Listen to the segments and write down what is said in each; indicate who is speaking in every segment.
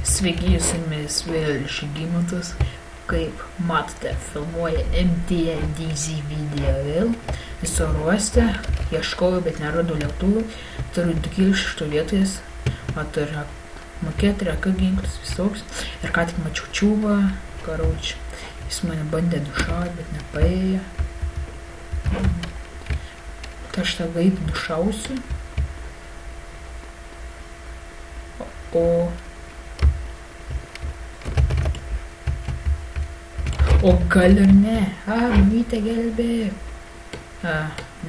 Speaker 1: Sveiki, su jumis vėl Žygimantas. Kaip matote, filmuoja MTDZ video vėl. Esu oro uoste, ieškojau, bet neradau lėktuvų. Turiu 2 kilšus štovėtojas, turiu mokėti, reka ginklas visoks. Ir ką tik mačiau čiūvą, karoči. Jis mane bandė dušauti, bet nepaėjo. Tai aš tą gaidą dušausiu. O gal ir ne. Mamytė gelbėk.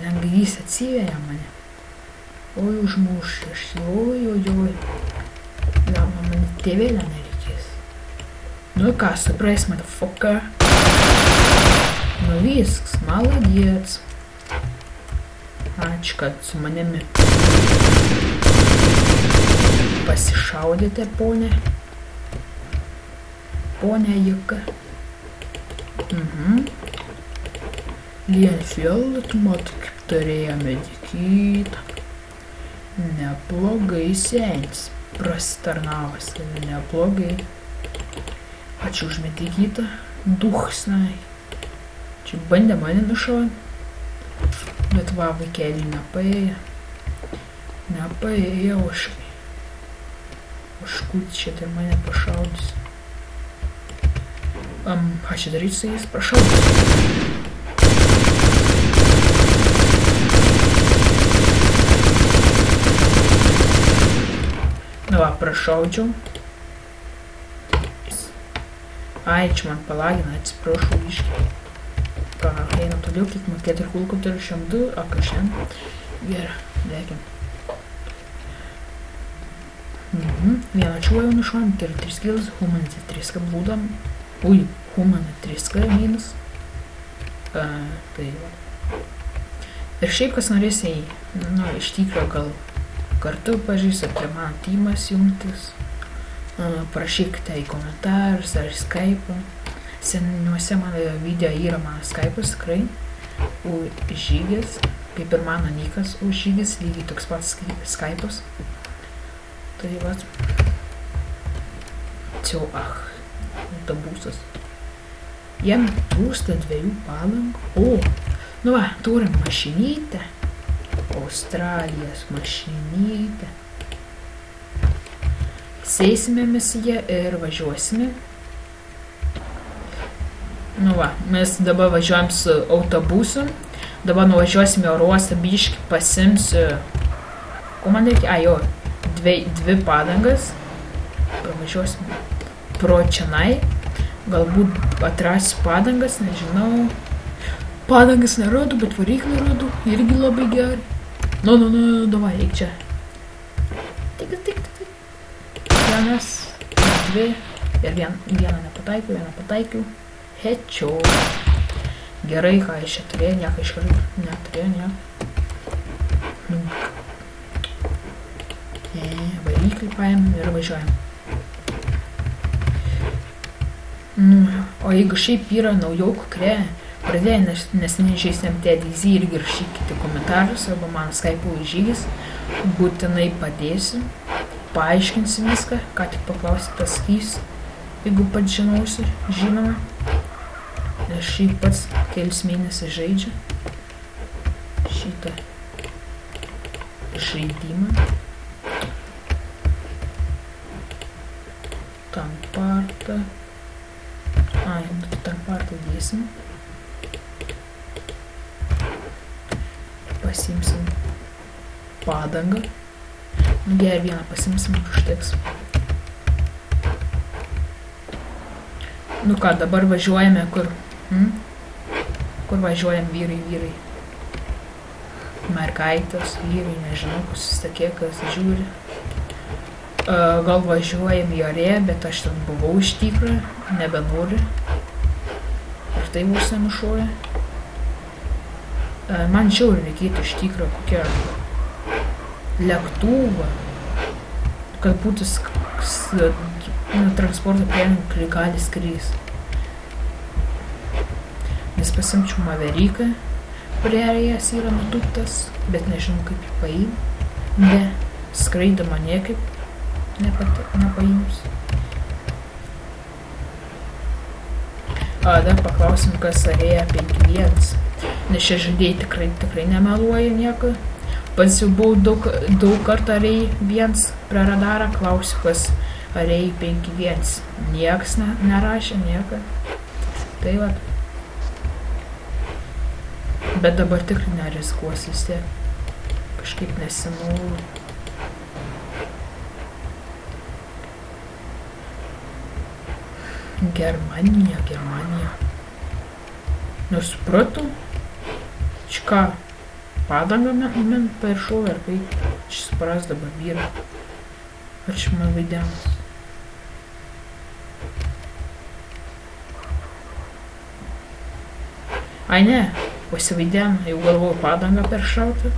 Speaker 1: Lengrys atsiveria mane. Oi, užmušęs. Oi. Gal man tėvėlę nereikės. Nu ką, suprais, motherfucker. Nu viskas, maladiec. Ačiū, kad su manimi pasišaudėte, ponė. Ponė Jaka. Lienfjell, tu matai, kaip turėjo medikytą. Neblogai senis, prasitarnavas, neblogai. Ačiū už medikytą, duchsnai. Čia bandė mane nušauti, bet va, vaikelį nepaėjo. Nepaėjo oškai. Oškut čia tai mane pašaudys. Ką čia daryti su jais? Prašaudys. Nu va, prašaudžiau. Ai, čia man palagina, atsiprašau iškiai. Ką, eina toliau, kiek mokėti ir kulkų turiu šiam 2, o ką šiandien. Gerai, dėkim. Vieną čiuojau nušuom, turiu 3 kilus, humanity 3 blūdam. Ui, humanity 3 minus. Tai va. Ir šiaip kas norės iš tikro gal kartu pažįst, ar mano tymas jungtis. Parašykite į komentarus ar į Skype'ą. Seniuose mano video yra mano Skype'as tikrai. Žygis, kaip ir mano nikas Žygis, lygiai toks pats Skype'as. Tai va. Autobusas. Jam trūksta 2 padangų. Nu va, turim mašinytę. Australijos mašinytę. Sėsime mes ją ir važiuosime. Nu va, mes dabar važiuojam su autobusu. Dabar nuvažiuosime oro uostą biškį, pasimsiu. Ko man reikia? Jo, 2 padangas. Pravažiuosime pro čianai. Galbūt atrasiu padangas, nežinau. Padangas nerodu, bet variklį rodu. Irgi labai gerai. Nu, davai, eik čia. Tik. 1, 2 ir vieną nepataikiau. Hečio. Gerai, ką iš čia turėjo, nieko iš karto neturėjo, variklį paėm ir važiuojam. O jeigu šiaip yra naujokų, kurie pradėjo neseniai žaisti MTDZ, irgi rašykite komentarus arba man Skype'u Žygis, būtinai padėsiu, paaiškinsiu viską, ką tik paklausit pasakys, jeigu pats žinausi, žinoma. Aš šiaip pats kelis mėnesius žaidžiu šitą žaidimą. Tampartą. Tampartą dėsim. Pasimsim padangą. Gerai, vieną pasimsim, užteks. Nu ką, dabar važiuojame kur? Kur važiuojam vyrai? Mergaitės, vyrai, nežinau, susistakė, kas žiūri. Gal važiuojam į Orė, bet aš ten buvau iš tikrą, nebenoriu. Ir tai bus nenušuoja. Man žiauriai reikėtų iš tikrą kokią lėktuvą, kad būtų transporto priemonė, kuri gali skristi. Nes pasimčiau Maveriką, priearėjas yra nutuptas, bet nežinau kaip jį paim. Ne, skraidama niekaip nepaims. Dar paklausim, kas arėja 5-1. Nes šie žaidėjai tikrai nemeluoja nieko. Pats jau buvau daug kartų arėjai 1 prie radarą, klausiu, kas arėjai 5-1. Niekas nerašė, nieko. Tai va. Bet dabar tikrai nerizikuos vis tiek. Kažkaip nesinau. Germanija. Nesupratau. Čia ką? Padangą man per šovę, ar kaip? Čia supras dabar vyrą. Ar čia man vaidiamas? Ai ne, pasivaidėm, jau galvoju padangą per šautą.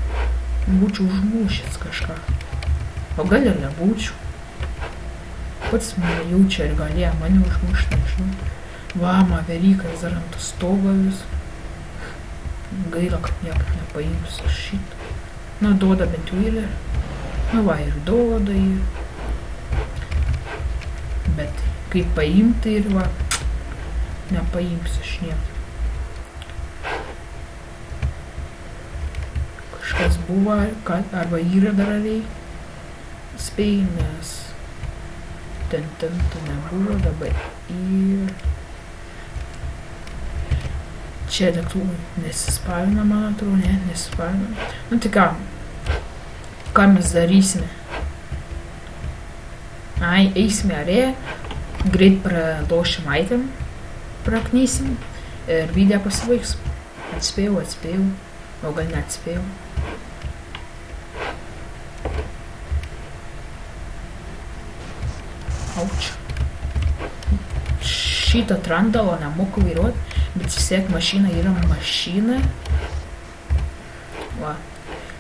Speaker 1: Būčiau užmušęs kažką. O gal ir nebūčiau. Pats mane jaučia ir galėjo mane užmušti, nežinau. Va, Maverikas dar ant stogo vis. Gaila, kad niekaip nepaims aš šitą. Nu, duoda bent jau ir. Nu va, ir duoda ir. Bet kaip paimti ir va, nepaims aš niekaip. Kažkas buvo, arba yra dar arėjai. Spėjai, nes ten nebuvo dabar ir čia lėktuvai nesispavina, man atrodo, ne, nesispavina. Nu tai ką mes darysime? Ai, eisime arėją, greit pralošim item, praknysim ir video pasibaigs. Atspėjau, o gal neatspėjau. Auč. Šitą trandalo nemoku vairuot, bet vis tiek mašina yra mašina. Va.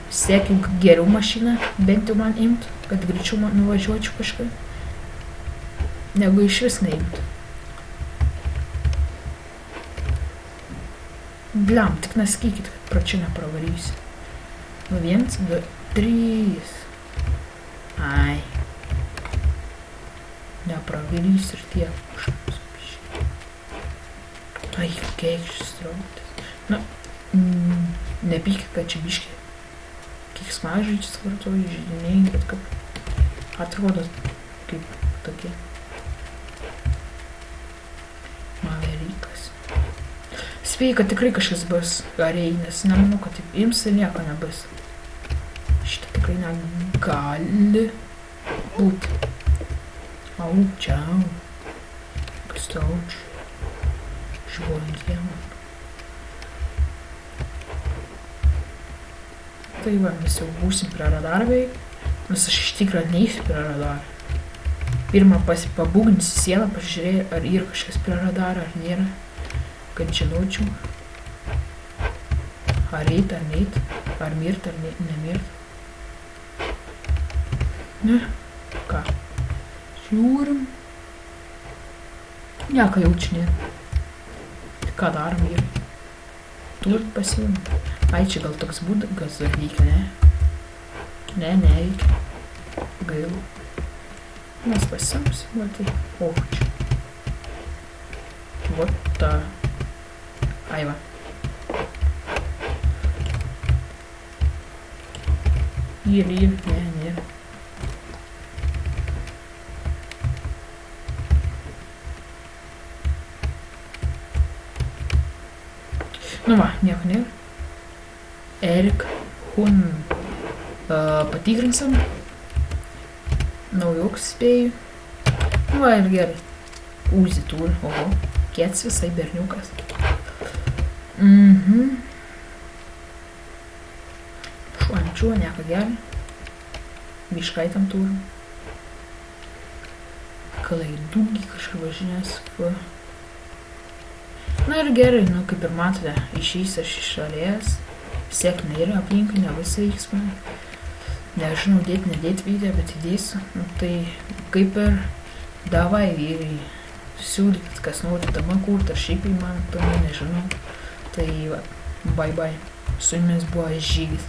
Speaker 1: Vis tiek jau geriau mašina, bent jau man imt, kad greičiau nuvažiuočiau kažką. Negu iš vis neimt. Bliam, tik neskykit, kad pro čia nepravarysi. Nu 1, 2, 3. Ai. Nepravarys ir tiek. Ai, keikštis trautis. Nu, nepykit, kad čia biški keiksmažodžius vartoju, žydiniai, bet kaip atrodo kaip tokie. Maverikas. Spėjai, kad tikrai kažkas bus arėjai, nes nemanau, kad taip ims ir nieko nebus. Šitą tikrai negali būti. Au, čiau. Kas tauč. Žvojantiem. Tai va, mes jau būsim prie radarą beveik, nes aš iš tikrųjų neįsiu prie radarą. Pirmą pabūgnysi sieną, pažiūrėjau, ar yra kažkas prie radarą, ar nėra, kad žinočiau. Ar eit, ar neit, ar mirt, ar nemirt. Ne, ką? Žiūrim. Nieko jaučiu nėra. Ką darom vyrai? Turit pasiimti. Ai, čia gal toks būdas reikia, ne? Ne, nereikia. Gaila. Mes pasiimsim, va tai. O, čia. Vot ta. Ai, va. Yra, ne, nėra. Nu va, nieko nėra. Erik Hun. Patikrinsim. Naujoks spėju. Nu va, ir gerai. Uzi turi. Oho. Kiets visai berniukas. Šuančiuo, nieko gerai. Biškaitam turim. Klaidūgi kažkaip važinės. Na ir gerai, nu kaip ir matote, išeis aš iš arėjos. Sėkmė yra aplinkui, nebus veiksmai. Nežinau, nedėt video, bet įdėsiu. Nu tai kaip ir davai vyrai. Siūlykit, kas nori tama kurt, ar šiaip įman, to nežinau. Tai va, bye bye. Su jumis buvo Žygis.